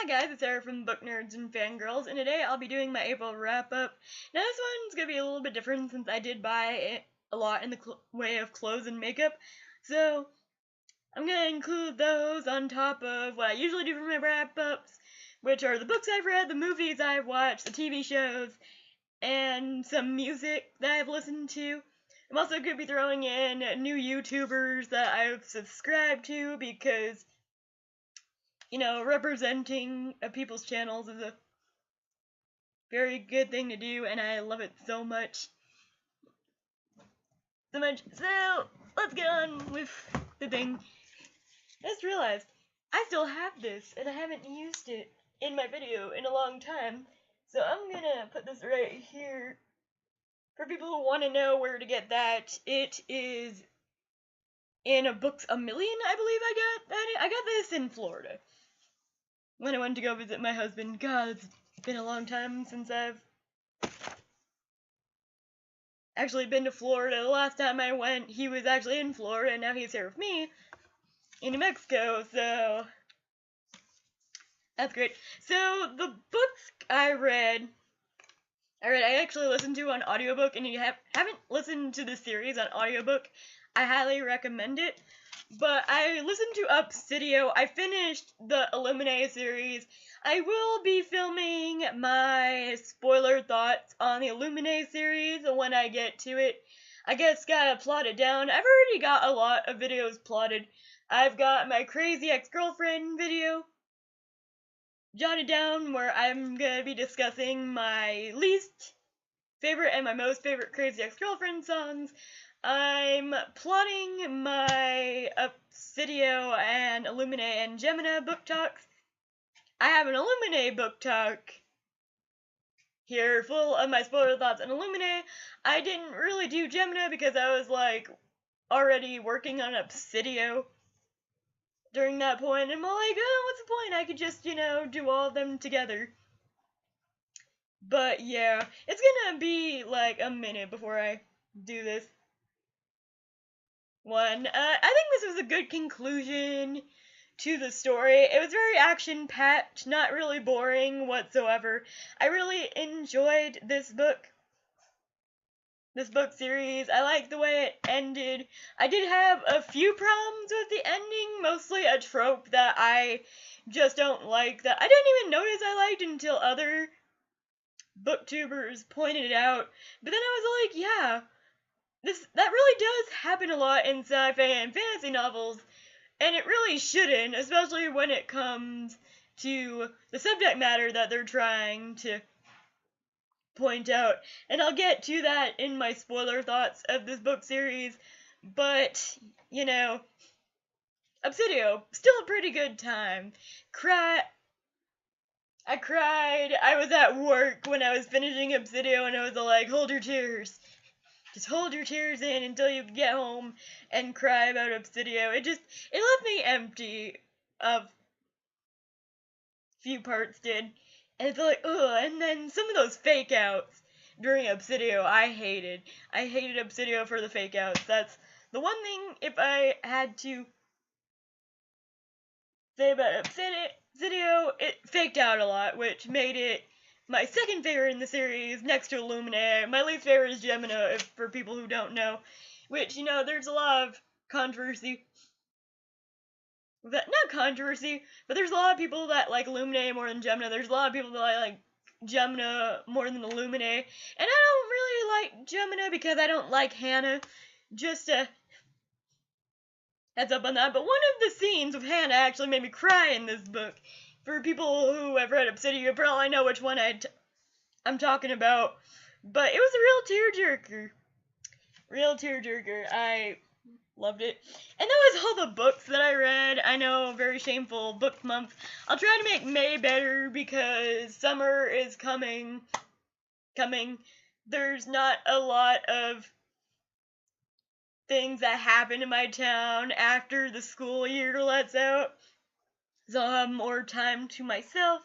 Hi guys, it's Sarah from Book Nerds and Fangirls, and today I'll be doing my April wrap-up. Now this one's going to be a little bit different since I did buy a lot in the way of clothes and makeup, so I'm going to include those on top of what I usually do for my wrap-ups, which are the books I've read, the movies I've watched, the TV shows, and some music that I've listened to. I'm also going to be throwing in new YouTubers that I've subscribed to because representing people's channels is a very good thing to do, and I love it so much. So, let's get on with the thing. I just realized I still have this, and I haven't used it in my video in a long time. So I'm gonna put this right here for people who want to know where to get that. It is in a Books A Million, I believe I got this in Florida when I went to go visit my husband. God, it's been a long time since I've actually been to Florida. The last time I went, he was actually in Florida, and now he's here with me in New Mexico, so that's great. So the books I actually listened to on audiobook, and if you haven't listened to this series on audiobook, I highly recommend it. But I listened to Obsidio. I finished the Illuminae series. I will be filming my spoiler thoughts on the Illuminae series when I get to it. I guess gotta plot it down. I've already got a lot of videos plotted. I've got my Crazy Ex-Girlfriend video jotted down where I'm gonna be discussing my least favorite and my most favorite Crazy Ex-Girlfriend songs. I'm plotting my Obsidio and Illuminae and Gemina book talks. I have an Illuminae book talk here full of my spoiler thoughts on Illuminae. I didn't really do Gemina because I was already working on Obsidio during that point, and I'm like, oh, what's the point? I could just, do all of them together. But yeah, it's gonna be like a minute before I do this one. I think this was a good conclusion to the story. It was very action-packed, not really boring whatsoever. I really enjoyed this book series. I liked the way it ended. I did have a few problems with the ending, mostly a trope that I just don't like, that I didn't even notice I liked until other booktubers pointed it out. But then I was like, yeah, that really does happen a lot in sci-fi and fantasy novels, and it really shouldn't, especially when it comes to the subject matter that they're trying to point out. And I'll get to that in my spoiler thoughts of this book series, but, Obsidio, still a pretty good time. I cried. I was at work when I was finishing Obsidio, and I was like, hold your tears. Just hold your tears in until you get home and cry about Obsidio. It left me empty. A few parts did. And it's like, ugh. And then some of those fake outs during Obsidio, I hated. I hated Obsidio for the fake outs. That's the one thing, if I had to say about Obsidio, it faked out a lot, which made it my second favorite in the series, next to Illuminae. My least favorite is Gemina, for people who don't know. Which, there's a lot of controversy. Not controversy, but there's a lot of people that like Illuminae more than Gemina. There's a lot of people that like Gemina more than Illuminae. And I don't really like Gemina because I don't like Hannah. Just a heads up on that. But one of the scenes with Hannah actually made me cry in this book. For people who have read Obsidio, you probably know which one I'm talking about. But it was a real tearjerker. Real tearjerker. I loved it. And that was all the books that I read. I know, very shameful book month. I'll try to make May better because summer is coming. There's not a lot of things that happen in my town after the school year lets out. So I'll have more time to myself.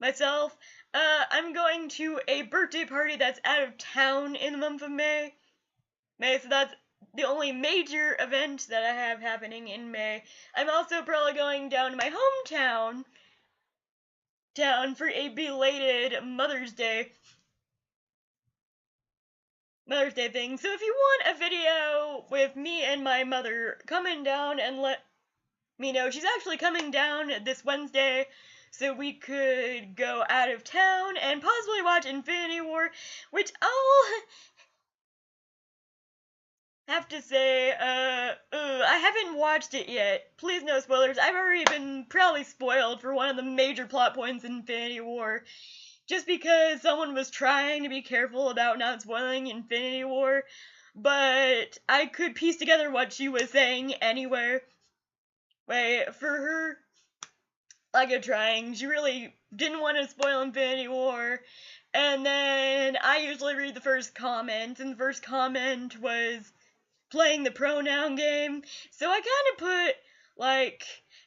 I'm going to a birthday party that's out of town in the month of May. So that's the only major event that I have happening in May. I'm also probably going down to my hometown town for a belated Mother's Day thing. So if you want a video with me and my mother coming down and let me know, she's actually coming down this Wednesday, so we could go out of town and possibly watch Infinity War, which I'll have to say, I haven't watched it yet. Please no spoilers. I've already been probably spoiled for one of the major plot points in Infinity War, just because someone was trying to be careful about not spoiling Infinity War, but I could piece together what she was saying anyway. Wait, for her, like trying, she really didn't want to spoil Infinity War, and then I usually read the first comment, and the first comment was playing the pronoun game, so I kind of put, like,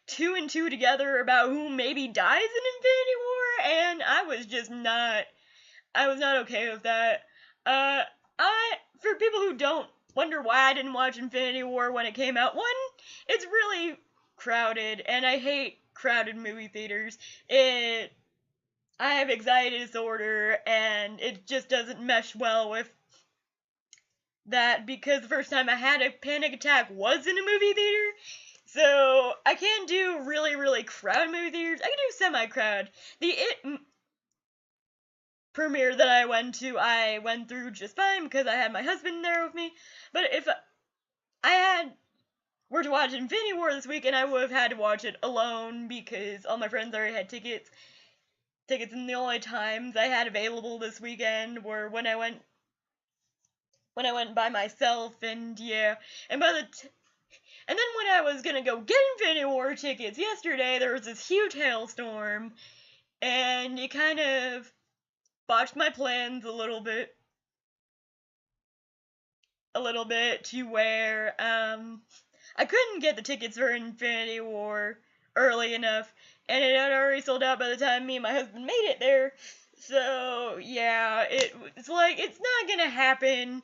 2 and 2 together about who maybe dies in Infinity War, and I was not okay with that. For people who don't wonder why I didn't watch Infinity War when it came out, one, it's really crowded, and I hate crowded movie theaters. I have anxiety disorder, and it just doesn't mesh well with that, because the first time I had a panic attack was in a movie theater, so I can't do really, really crowded movie theaters. I can do semi-crowd. The It premiere that I went through just fine because I had my husband there with me, but if were to watch Infinity War this weekend, I would have had to watch it alone because all my friends already had tickets, and the only times I had available this weekend were when I went by myself, and yeah, and then when I was gonna go get Infinity War tickets yesterday, there was this huge hailstorm, and it kind of botched my plans a little bit to where, I couldn't get the tickets for Infinity War early enough, and it had already sold out by the time me and my husband made it there, so yeah, it's like, it's not gonna happen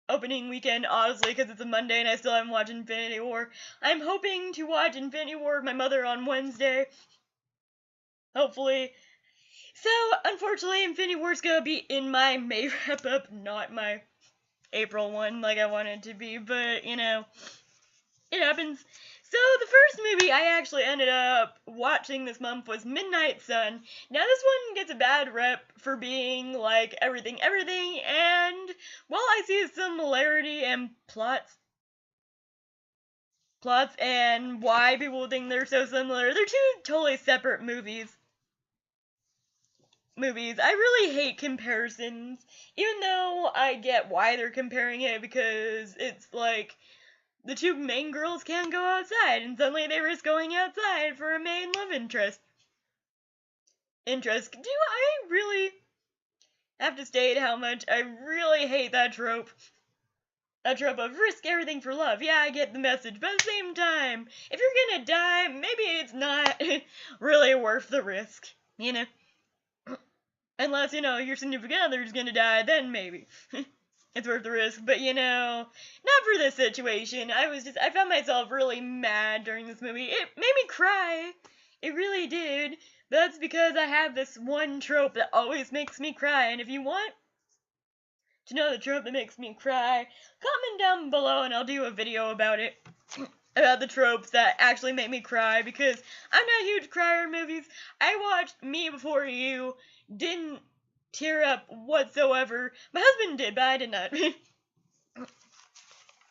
opening weekend, honestly, because it's a Monday and I still haven't watched Infinity War. I'm hoping to watch Infinity War with my mother on Wednesday, hopefully. So, unfortunately, Infinity War's gonna be in my May wrap-up, not my April one like I wanted to be, but, you know, it happens. So, the first movie I actually ended up watching this month was Midnight Sun. Now, this one gets a bad rep for being, like, everything, and while I see a similarity in plots and why people think they're so similar, they're two totally separate movies. I really hate comparisons, even though I get why they're comparing it, because it's like, the two main girls can't go outside, and suddenly they risk going outside for a main love interest. Do I really have to state how much I really hate that trope? That trope of risk everything for love. Yeah, I get the message, but at the same time, if you're gonna die, maybe it's not really worth the risk, you know? Unless, you know, your significant other's gonna die, then maybe. It's worth the risk, but you know, not for this situation. I found myself really mad during this movie. It made me cry. It really did. But that's because I have this one trope that always makes me cry, and if you want to know the trope that makes me cry, comment down below and I'll do a video about it. About the tropes that actually make me cry, because I'm not a huge crier in movies. I watched Me Before You, didn't tear up whatsoever. My husband did, but I did not. But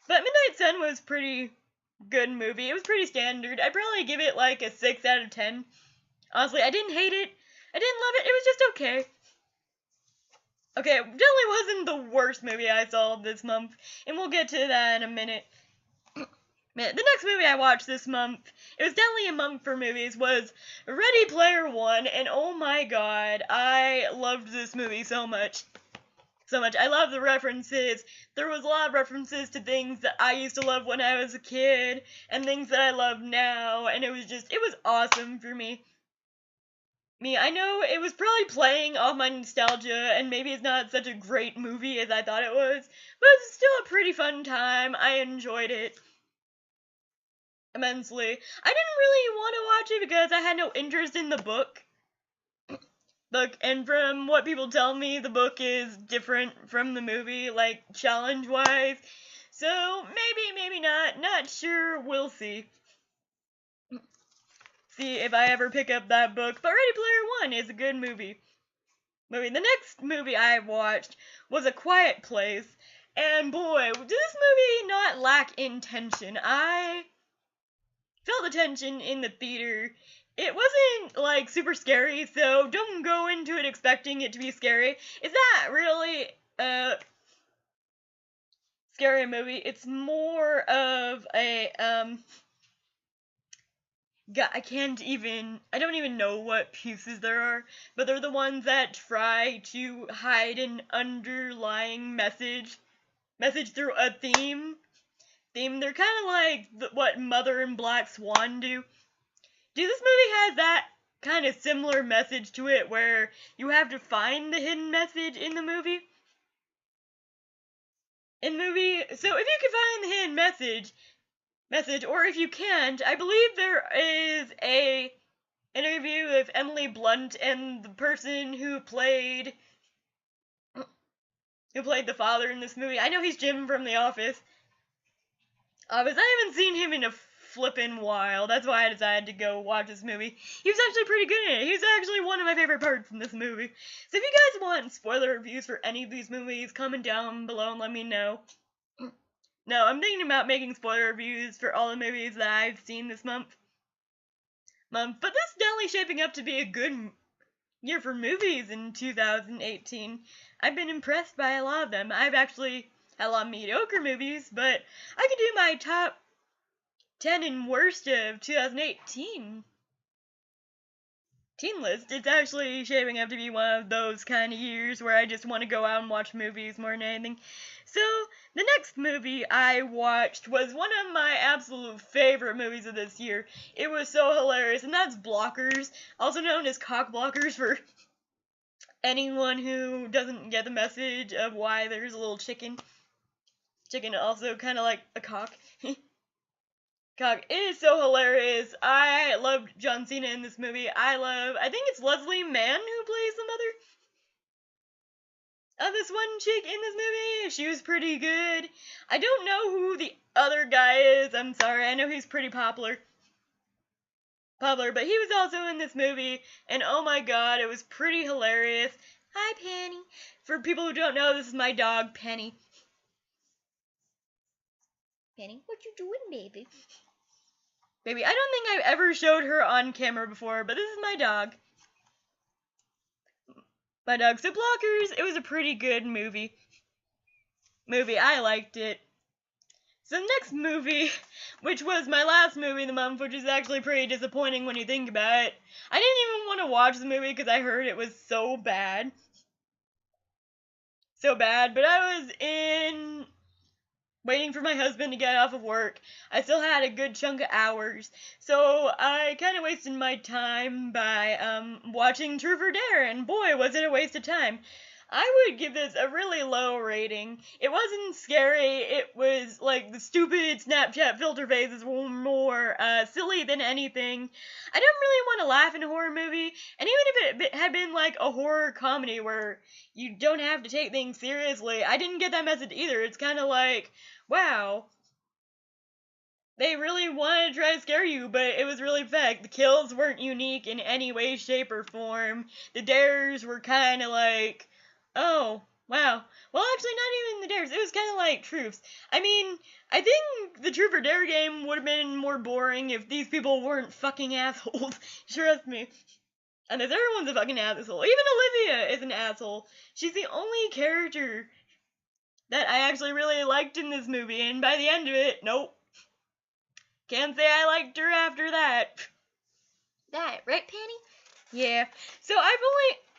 Midnight Sun was pretty good movie. It was pretty standard. I'd probably give it like a 6 out of 10. Honestly, I didn't hate it. I didn't love it. It was just okay. Okay, it definitely wasn't the worst movie I saw this month, and we'll get to that in a minute. The next movie I watched this month, it was definitely a month for movies, was Ready Player One, and oh my god, I loved this movie so much. I love the references. There was a lot of references to things that I used to love when I was a kid, and things that I love now, and it was awesome for me. I know it was probably playing off my nostalgia, and maybe it's not such a great movie as I thought it was, but it's still a pretty fun time. I enjoyed it immensely. I didn't really want to watch it because I had no interest in the book. book, and from what people tell me, the book is different from the movie, like, challenge-wise. So, maybe not. Not sure. We'll see. See if I ever pick up that book. But Ready Player One is a good movie. The next movie I watched was A Quiet Place. And boy, did this movie not lack in tension. I felt the tension in the theater. It wasn't, like, super scary, so don't go into it expecting it to be scary. It's not really a scary movie. It's more of a, I don't even know what pieces there are, but they're the ones that try to hide an underlying message through a theme. They're kind of like what Mother and Black Swan do. This movie has that kind of similar message to it, where you have to find the hidden message in the movie. So if you can find the hidden message, or if you can't, I believe there is a interview with Emily Blunt and the person who played the father in this movie. I know he's Jim from The Office. But I haven't seen him in a flippin' while. That's why I decided to go watch this movie. He was actually pretty good in it. He was actually one of my favorite parts in this movie. So if you guys want spoiler reviews for any of these movies, comment down below and let me know. No, I'm thinking about making spoiler reviews for all the movies that I've seen this month. But this is definitely shaping up to be a good year for movies in 2018. I've been impressed by a lot of them. I've actually had a lot of mediocre movies, but I could do my top 10 and worst of 2018 teen list. It's actually shaping up to be one of those kind of years where I just want to go out and watch movies more than anything. So, the next movie I watched was one of my absolute favorite movies of this year. It was so hilarious, and that's Blockers, also known as Cock Blockers for anyone who doesn't get the message of why there's a little chicken. Chicken also kind of like a cock. Cock. It is so hilarious. I loved John Cena in this movie. I think it's Leslie Mann who plays the mother of this one chick in this movie. She was pretty good. I don't know who the other guy is. I'm sorry. I know he's pretty popular, but he was also in this movie, and oh my god, it was pretty hilarious. Hi, Penny. For people who don't know, this is my dog, Penny. Penny, what you doing, baby? Baby, I don't think I've ever showed her on camera before, but this is my dog. So Blockers, it was a pretty good movie. I liked it. So the next movie, which was my last movie of the month, which is actually pretty disappointing when you think about it. I didn't even want to watch the movie because I heard it was so bad. But I was waiting for my husband to get off of work. I still had a good chunk of hours, so I kind of wasted my time by watching Truth or Dare, and boy, was it a waste of time. I would give this a really low rating. It wasn't scary. It was like the stupid Snapchat filter phases were more silly than anything. I don't really want to laugh in a horror movie, and even if it had been like a horror comedy where you don't have to take things seriously, I didn't get that message either. It's kind of like, wow, they really wanted to try to scare you, but it was really fake. The kills weren't unique in any way, shape, or form. The dares were kind of like, oh, wow. Well, actually, not even the dares. It was kind of like truths. I mean, I think the Truth or Dare game would have been more boring if these people weren't fucking assholes. Trust me. And if everyone's a fucking asshole. Even Olivia is an asshole. She's the only character that I actually really liked in this movie, and by the end of it, nope. Can't say I liked her after that. That, right, Penny? Yeah. So I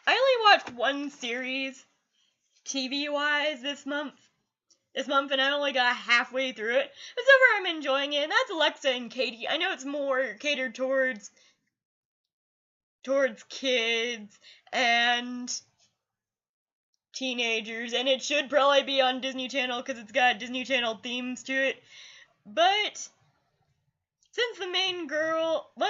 only watched one series, TV-wise, this month, and I only got halfway through it. But so far I'm enjoying it, and that's Alexa and Katie. I know it's more catered towards kids and teenagers, and it should probably be on Disney Channel because it's got Disney Channel themes to it. But since one of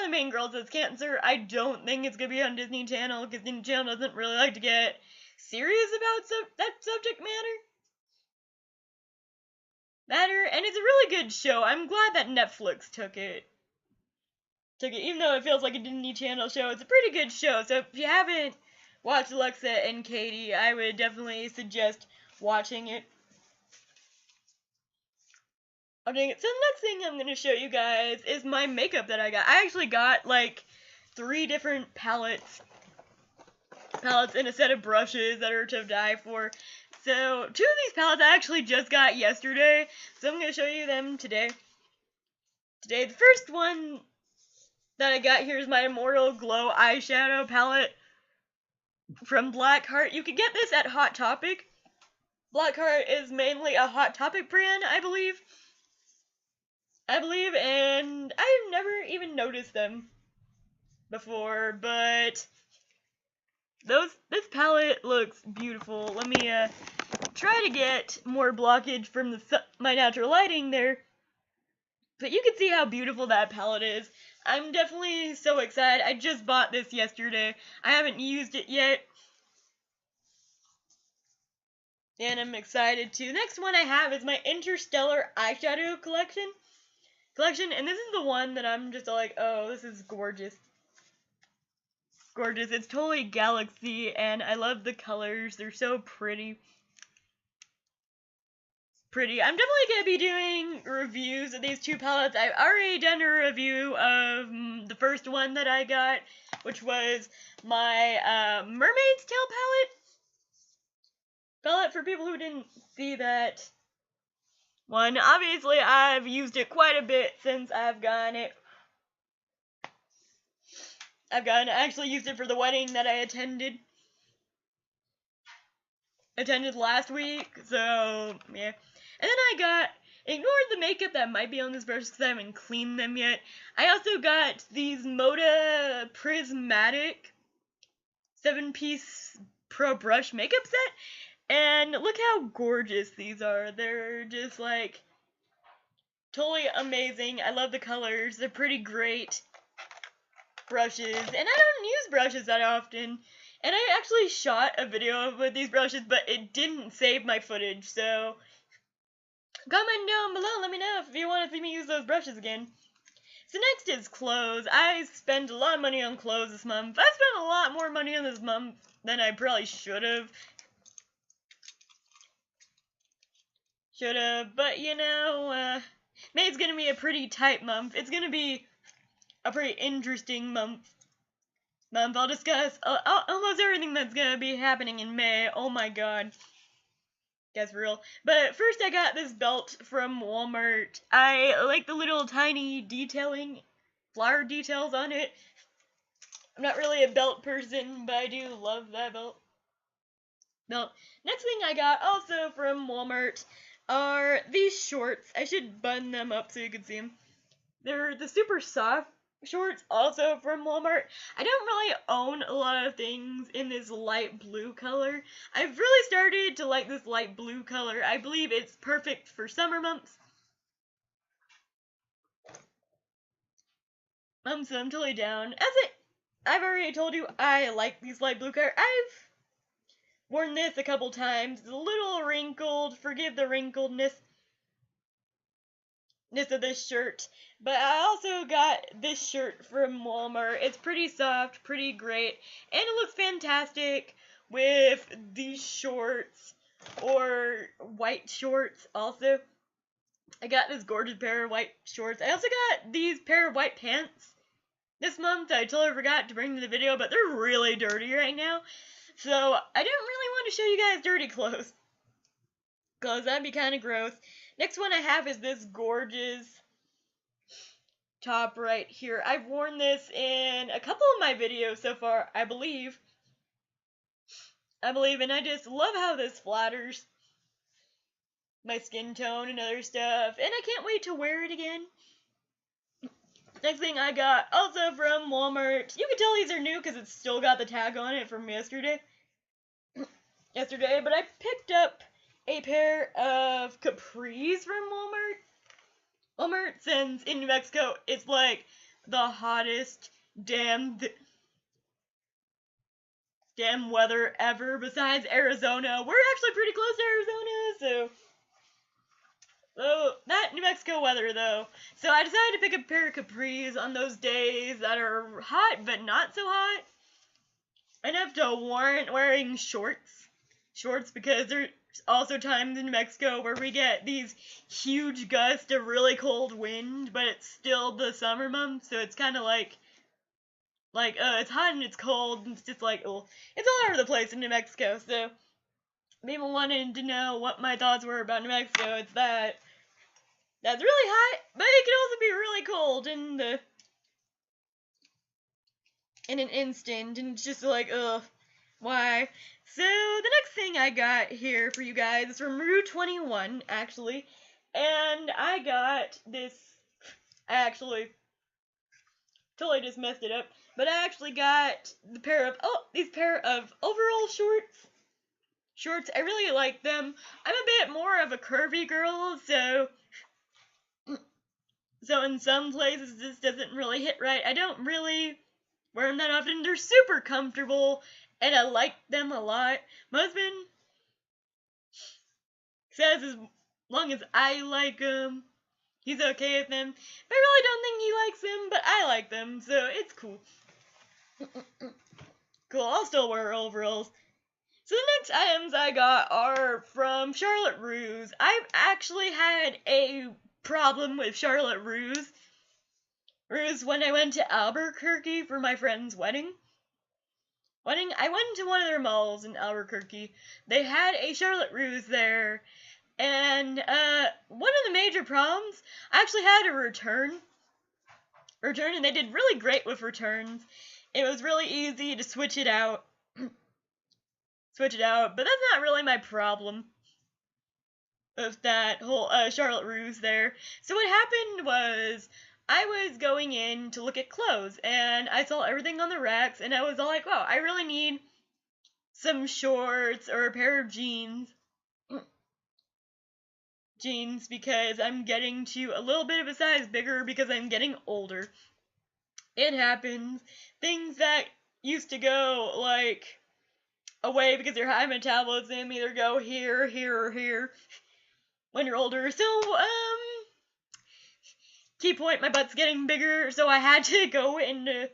the main girls has cancer, I don't think it's gonna be on Disney Channel, because Disney Channel doesn't really like to get serious about that subject matter, and it's a really good show. I'm glad that Netflix took it. Even though it feels like a Disney Channel show, it's a pretty good show. So if you haven't watched Alexa and Katie, I would definitely suggest watching it. So the next thing I'm going to show you guys is my makeup that I got. I actually got like 3 different palettes and a set of brushes that are to die for. So 2 of these palettes I actually just got yesterday, so I'm going to show you them today. The first one that I got here is my Immortal Glow eyeshadow palette from Blackheart. You could get this at Hot Topic. Blackheart is mainly a Hot Topic brand, I believe, and I've never even noticed them before, but this palette looks beautiful. Let me try to get more blockage from my natural lighting there, but you can see how beautiful that palette is. I'm definitely so excited. I just bought this yesterday. I haven't used it yet, and I'm excited too. Next one I have is my Interstellar eyeshadow collection, and this is the one that I'm just like, oh, this is gorgeous. It's totally galaxy, and I love the colors. They're so pretty. I'm definitely going to be doing reviews of these 2 palettes. I've already done a review of the first one that I got, which was my Mermaid's Tail palette. For people who didn't see that one, obviously I've used it quite a bit since I've gotten it. I actually used it for the wedding that I attended last week, so yeah. And then ignore the makeup that might be on this brush because I haven't cleaned them yet. I also got these Moda Prismatic 7-piece Pro Brush makeup set, and look how gorgeous these are. They're just like totally amazing. I love the colors. They're pretty great brushes, and I don't use brushes that often. And I actually shot a video with these brushes, but it didn't save my footage, so comment down below, let me know if you want to see me use those brushes again. So next is clothes. I spent a lot of money on clothes this month. I spent a lot more money on this month than I probably should have. But you know, May's gonna be a pretty tight month. It's gonna be a pretty interesting month. I'll discuss almost everything that's gonna be happening in May. Oh my god. That's real. But first I got this belt from Walmart. I like the little tiny flower details on it. I'm not really a belt person, but I do love that belt. Next thing I got also from Walmart are these shorts. I should button them up so you can see them. They're the super soft shorts, also from Walmart. I don't really own a lot of things in this light blue color. I've really started to like this light blue color. I believe it's perfect for summer months. So I'm totally down. I've already told you, I like these light blue color. I've worn this a couple times. It's a little wrinkled. Forgive the wrinkledness of this shirt, but I also got this shirt from Walmart. It's pretty soft, pretty great, and it looks fantastic with these shorts or white shorts. Also, I got this gorgeous pair of white shorts. I also got these pair of white pants this month. I totally forgot to bring to the video, but they're really dirty right now, so I don't really want to show you guys dirty clothes because that'd be kind of gross. Next one I have is this gorgeous top right here. I've worn this in a couple of my videos so far, I believe, and I just love how this flatters my skin tone and other stuff, and I can't wait to wear it again. Next thing I got also from Walmart. You can tell these are new because it's still got the tag on it from yesterday, but I picked up a pair of capris from Walmart. Walmart, since in New Mexico it's like the hottest damn weather ever besides Arizona. We're actually pretty close to Arizona, so that New Mexico weather though. So I decided to pick a pair of capris on those days that are hot but not so hot. Enough to warrant wearing shorts because there's also times in New Mexico where we get these huge gusts of really cold wind, but it's still the summer months, so it's kind of like it's hot and it's cold, and it's just like, oh, it's all over the place in New Mexico. So people wanted to know what my thoughts were about New Mexico. It's that's really hot, but it can also be really cold in an instant, and it's just like, ugh, why? So the next thing I got here for you guys is from Rue21, actually, and I got this. I actually totally just messed it up, but I actually got these pair of overall shorts. I really like them. I'm a bit more of a curvy girl, so in some places this doesn't really hit right. I don't really wear them that often. They're super comfortable, and I like them a lot. My husband says as long as I like them, he's okay with them. But I really don't think he likes them, but I like them, so it's cool. Cool, I'll still wear overalls. So the next items I got are from Charlotte Russe. I've actually had a problem with Charlotte Russe when I went to Albuquerque for my friend's wedding. I went to one of their malls in Albuquerque. They had a Charlotte Russe there, and one of the major problems, I actually had to return, and they did really great with returns. It was really easy to switch it out, but that's not really my problem with that whole Charlotte Russe there. So what happened was, I was going in to look at clothes, and I saw everything on the racks, and I was all like, wow, I really need some shorts or a pair of jeans because I'm getting to a little bit of a size bigger because I'm getting older. It happens. Things that used to go, like, away because you're high metabolism either go here, here, or here when you're older. So, key point, my butt's getting bigger, so I had to go and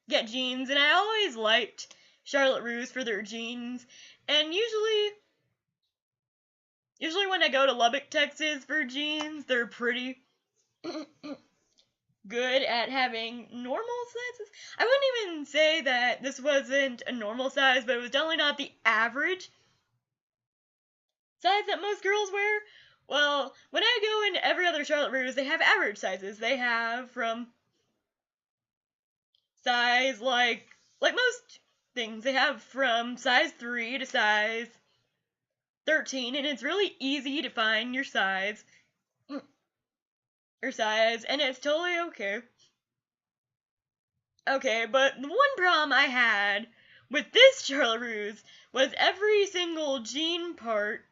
get jeans, and I always liked Charlotte Russe for their jeans, and usually when I go to Lubbock, Texas for jeans, they're pretty good at having normal sizes. I wouldn't even say that this wasn't a normal size, but it was definitely not the average size that most girls wear. Well, when I go into every other Charlotte Russe, they have average sizes. They have from size like most things. They have from size 3 to size 13, and it's really easy to find your size, and it's totally okay. Okay, but the one problem I had with this Charlotte Russe was every single jean part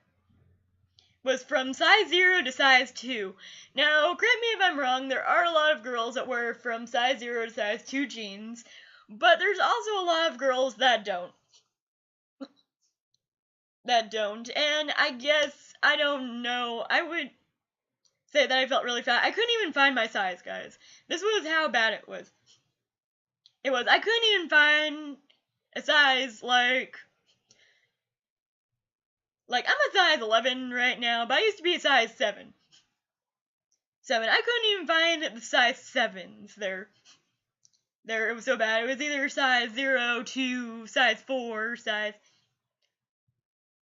was from size 0 to size 2. Now, correct me if I'm wrong, there are a lot of girls that wear from size 0 to size 2 jeans, but there's also a lot of girls that don't. And I guess, I don't know, I would say that I felt really fat. I couldn't even find my size, guys. This was how bad it was. I couldn't even find a size, I'm a size 11 right now, but I used to be a size 7. I couldn't even find the size 7s there. It was so bad. It was either size 0 to size 4,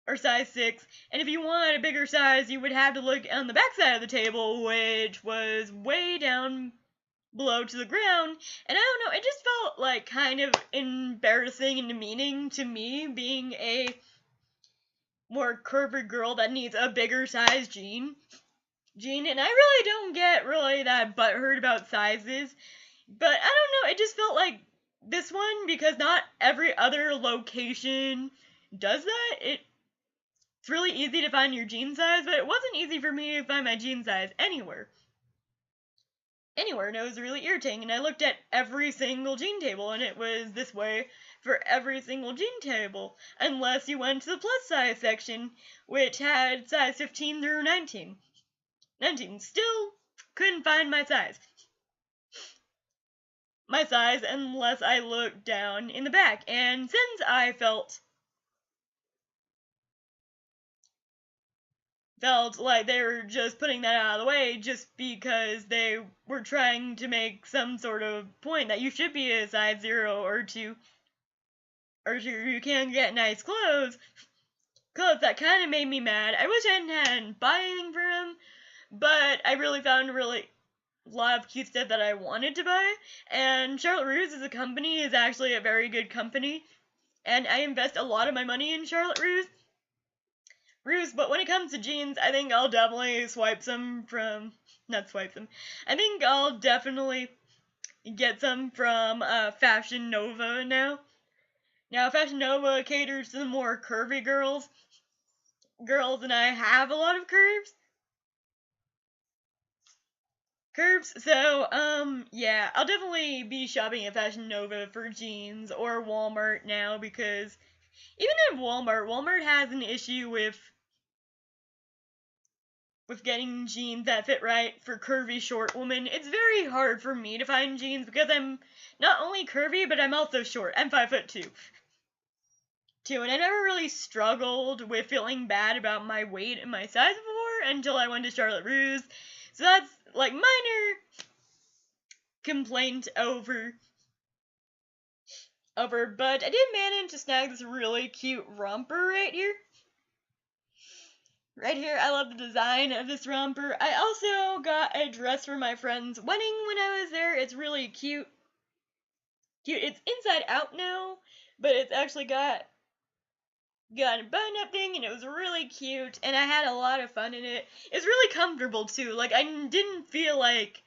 or size 6. And if you wanted a bigger size, you would have to look on the back side of the table, which was way down below to the ground. And I don't know, it just felt like kind of embarrassing and demeaning to me, being a more curvy girl that needs a bigger size jean. And I really don't get that butthurt about sizes, but I don't know, it just felt like this one, because not every other location does that. It's really easy to find your jean size, but it wasn't easy for me to find my jean size anywhere. And it was really irritating, and I looked at every single jean table, and it was this way for every single jean table, unless you went to the plus size section, which had size 15 through 19. 19, still couldn't find my size. Unless I looked down in the back, and since I felt like they were just putting that out of the way just because they were trying to make some sort of point that you should be a size 0 or 2, or you can get nice clothes, that kind of made me mad. I wish I hadn't bought anything for him, but I really found a lot of cute stuff that I wanted to buy, and Charlotte Russe as a company is actually a very good company, and I invest a lot of my money in Charlotte Russe, but when it comes to jeans, I think I'll definitely I think I'll definitely get some from Fashion Nova now. Now, Fashion Nova caters to the more curvy girls, and I have a lot of curves. So, yeah, I'll definitely be shopping at Fashion Nova for jeans, or Walmart now, because even at Walmart has an issue with getting jeans that fit right for curvy short women. It's very hard for me to find jeans because I'm not only curvy, but I'm also short. I'm 5'2". And I never really struggled with feeling bad about my weight and my size before until I went to Charlotte Russe. So that's like minor complaint over, but I did manage to snag this really cute romper right here. I love the design of this romper. I also got a dress for my friend's wedding when I was there. It's really cute. It's inside out now, but it's actually got a button-up thing, and it was really cute, and I had a lot of fun in it. It's really comfortable, too. Like, I didn't feel like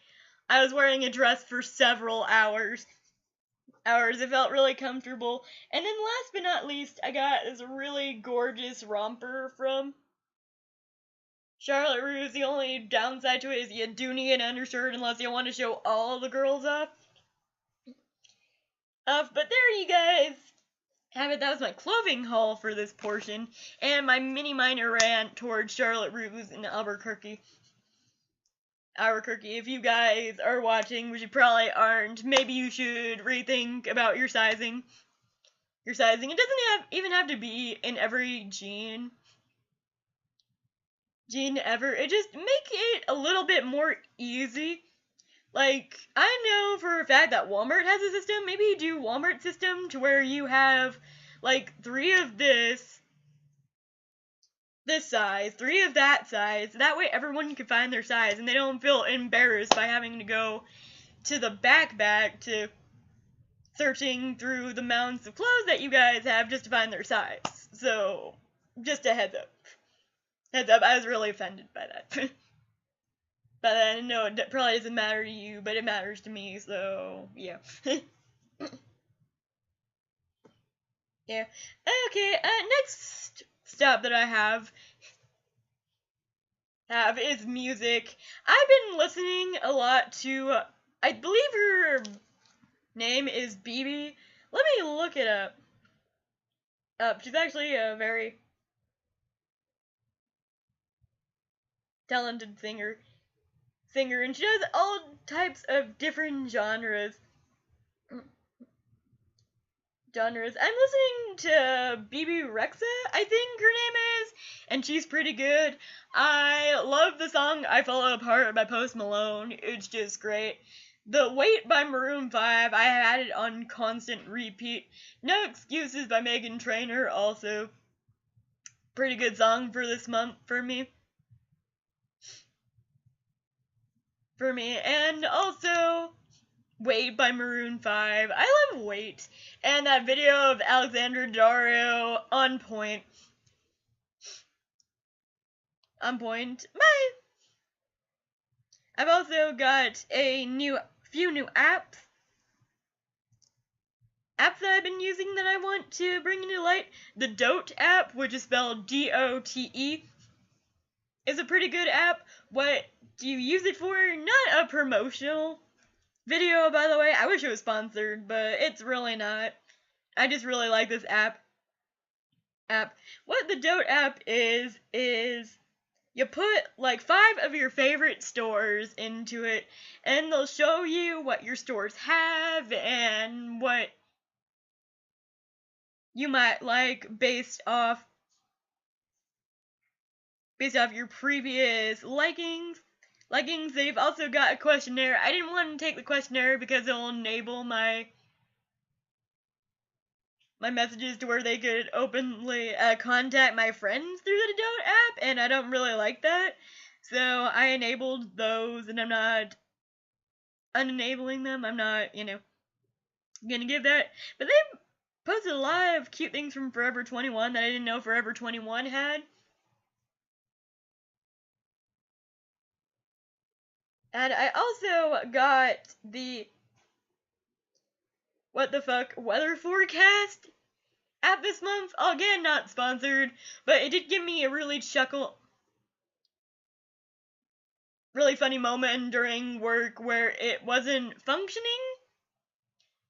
I was wearing a dress for several hours. It felt really comfortable. And then last but not least, I got this really gorgeous romper from Charlotte Russe. The only downside to it is you do need an undershirt unless you want to show all the girls off. But there you guys have it. That was my clothing haul for this portion, and my mini minor rant towards Charlotte Russe in Albuquerque. If you guys are watching, which you probably aren't, maybe you should rethink about your sizing. It doesn't even have to be in every jean ever. It just make it a little bit more easy. Like, I know for a fact that Walmart has a system. Maybe you do Walmart system to where you have like 3 of this size, 3 of that size. That way everyone can find their size and they don't feel embarrassed by having to go to the back to searching through the mounds of clothes that you guys have just to find their size. So, just a heads up. I was really offended by that. But I know it probably doesn't matter to you, but it matters to me, so, yeah. Yeah. Okay, next stop that I have is music. I've been listening a lot to, I believe her name is BB. Let me look it up. She's actually a very talented singer, and she does all types of different genres. I'm listening to BB Rexa, I think her name is, and she's pretty good. I love the song I Fall Apart by Post Malone. It's just great. The Wait by Maroon 5, I had it on constant repeat. No Excuses by Meghan Trainor, also pretty good song for this month for me. And also Wait by Maroon 5. I love Wait. And that video of Alexandra Daddario, on point. Bye! I've also got a few new apps. apps that I've been using that I want to bring into light. The Dote app, which is spelled DOTE, is a pretty good app. What do you use it for? Not a promotional video, by the way. I wish it was sponsored, but it's really not. I just really like this app. What the Dote app is you put like 5 of your favorite stores into it, and they'll show you what your stores have and what you might like based off your previous likings. They've also got a questionnaire. I didn't want to take the questionnaire because it'll enable my messages to where they could openly contact my friends through the Dote app, and I don't really like that. So I enabled those, and I'm not unenabling them. I'm not, gonna give that. But they posted a lot of cute things from Forever 21 that I didn't know Forever 21 had. And I also got the What the Fuck weather forecast app this month. Again, not sponsored, but it did give me a really funny moment during work where it wasn't functioning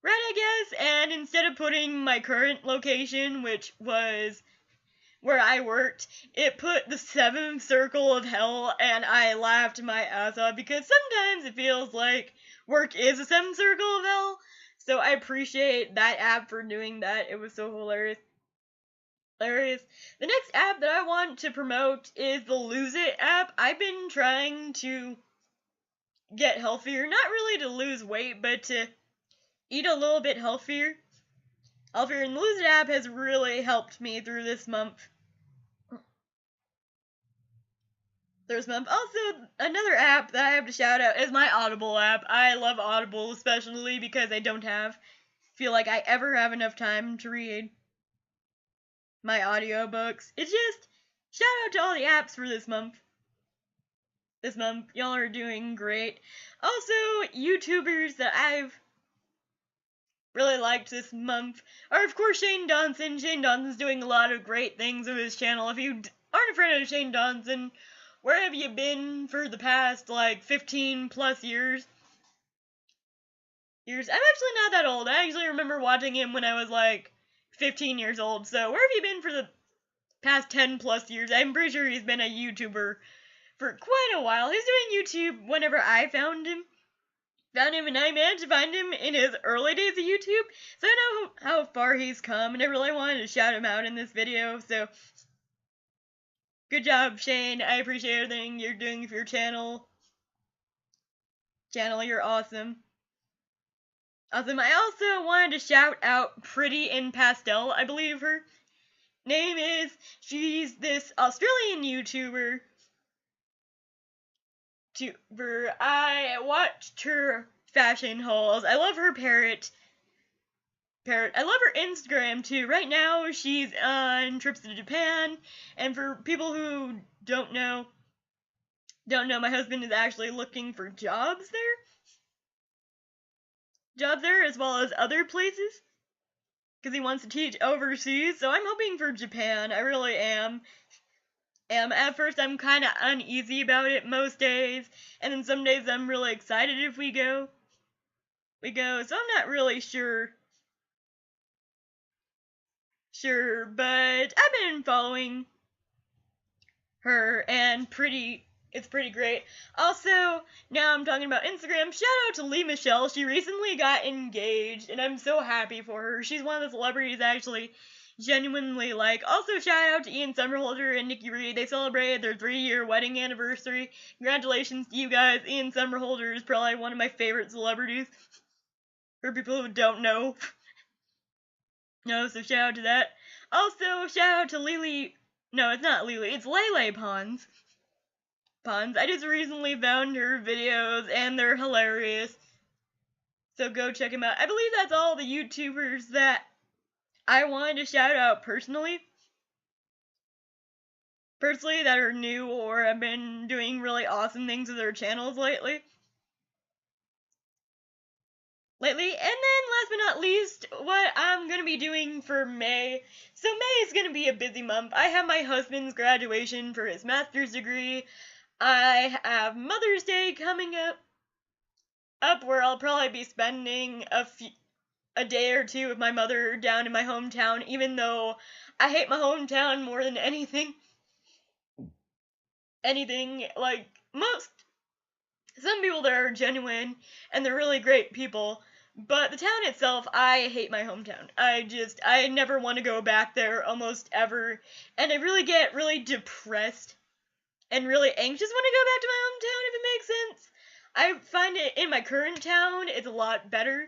right, I guess, and instead of putting my current location, which was where I worked, it put the 7th circle of hell, and I laughed my ass off because sometimes it feels like work is a 7th circle of hell. So I appreciate that app for doing that. It was so hilarious. The next app that I want to promote is the Lose It app. I've been trying to get healthier, not really to lose weight, but to eat a little bit healthier. And the Lose It app has really helped me through this month. Also, another app that I have to shout out is my Audible app. I love Audible, especially because I don't feel like I ever have enough time to read my audiobooks. It's just, shout out to all the apps for this month. Y'all are doing great. Also, YouTubers that I've really liked this month are, of course, Shane Dawson. Shane Dawson's doing a lot of great things with his channel. If you aren't a friend of Shane Dawson, where have you been for the past, 15 plus years? I'm actually not that old. I actually remember watching him when I was, 15 years old. So, where have you been for the past 10 plus years? I'm pretty sure he's been a YouTuber for quite a while. He's doing YouTube whenever I found him, and I managed to find him in his early days of YouTube. So, I know how far he's come, and I really wanted to shout him out in this video. So, good job, Shane. I appreciate everything you're doing for your channel. You're awesome. I also wanted to shout out Pretty in Pastel, I believe her name is. She's this Australian YouTuber. I watched her fashion hauls. I love her parrot. I love her Instagram too. Right now she's on trips to Japan, and for people who don't know, my husband is actually looking for jobs there as well as other places, because he wants to teach overseas. So I'm hoping for Japan. I really am. At first I'm kind of uneasy about it most days, and then some days I'm really excited if we go. So I'm not really sure, but I've been following her, and it's pretty great. Also, now I'm talking about Instagram, shout out to Lee Michelle. She recently got engaged, and I'm so happy for her. She's one of the celebrities I actually genuinely like. Also, shout out to Ian Somerhalder and Nikki Reed. They celebrated their 3-year wedding anniversary. Congratulations to you guys. Ian Somerhalder is probably one of my favorite celebrities. For people who don't know. No, so shout out to that. Also, shout out to Lily. No, it's not Lily. It's Lele Pons. I just recently found her videos, and they're hilarious. So go check them out. I believe that's all the YouTubers that I wanted to shout out personally. That are new or have been doing really awesome things with their channels lately. lately. And then last but not least, what I'm going to be doing for May. So May is going to be a busy month. I have my husband's graduation for his master's degree. I have Mother's Day coming up where I'll probably be spending a day or two with my mother down in my hometown, even though I hate my hometown more than anything. Like, some people there are genuine, and they're really great people, but the town itself, I hate my hometown. I never want to go back there almost ever, and I really get really depressed and really anxious when I go back to my hometown, if it makes sense. I find it in my current town, it's a lot better.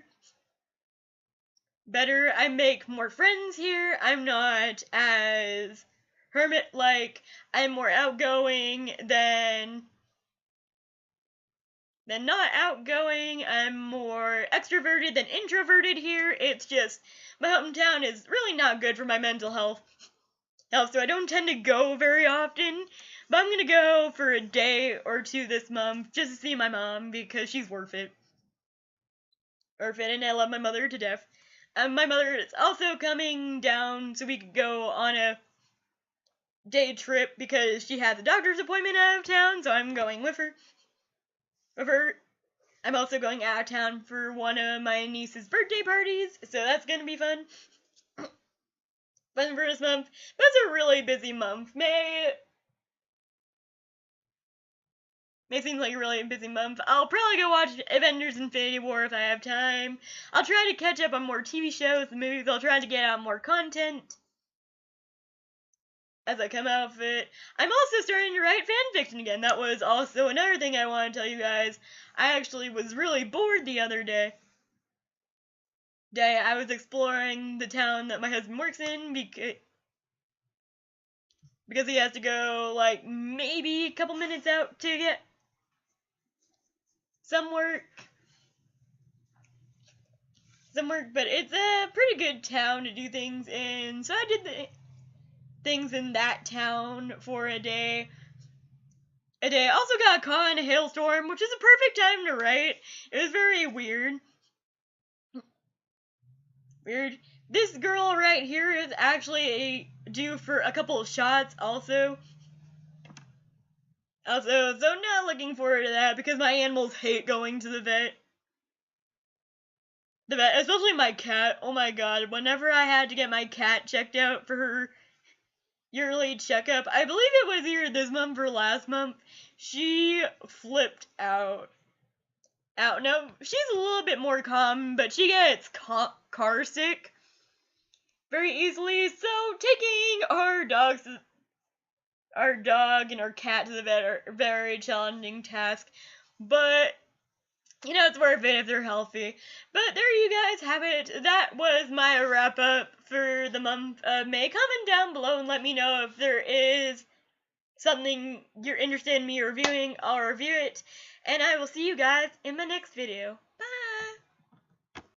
I make more friends here. I'm not as hermit-like. I'm more outgoing than not outgoing. I'm more extroverted than introverted here. It's just, my hometown is really not good for my mental health. So I don't tend to go very often, but I'm gonna go for a day or two this month just to see my mom because she's worth it. And I love my mother to death. My mother is also coming down so we could go on a day trip because she has a doctor's appointment out of town, so I'm going with her. I'm also going out of town for one of my niece's birthday parties, so that's gonna be fun. Fun for this month. But it's a really busy month. May seems like a really busy month. I'll probably go watch Avengers Infinity War if I have time. I'll try to catch up on more TV shows and movies. I'll try to get out more content as I come out of it. I'm also starting to write fanfiction again. That was also another thing I want to tell you guys. I actually was really bored the other day. I was exploring the town that my husband works in because he has to go, like, maybe a couple minutes out to get some work, but it's a pretty good town to do things in, so I did the things in that town for a day. Also got caught in a hailstorm, which is a perfect time to write. It was very weird. This girl right here is actually due for a couple of shots also. So not looking forward to that because my animals hate going to the vet. Especially my cat. Oh my god, whenever I had to get my cat checked out for her yearly checkup, I believe it was either this month or last month, she flipped out. No, she's a little bit more calm, but she gets car sick very easily, so taking our dog and our cat to the vet are a very challenging task, but it's worth it if they're healthy. But there you guys have it. That was my wrap up for the month of May. Comment down below and let me know if there is something you're interested in me reviewing. I'll review it, and I will see you guys in my next video.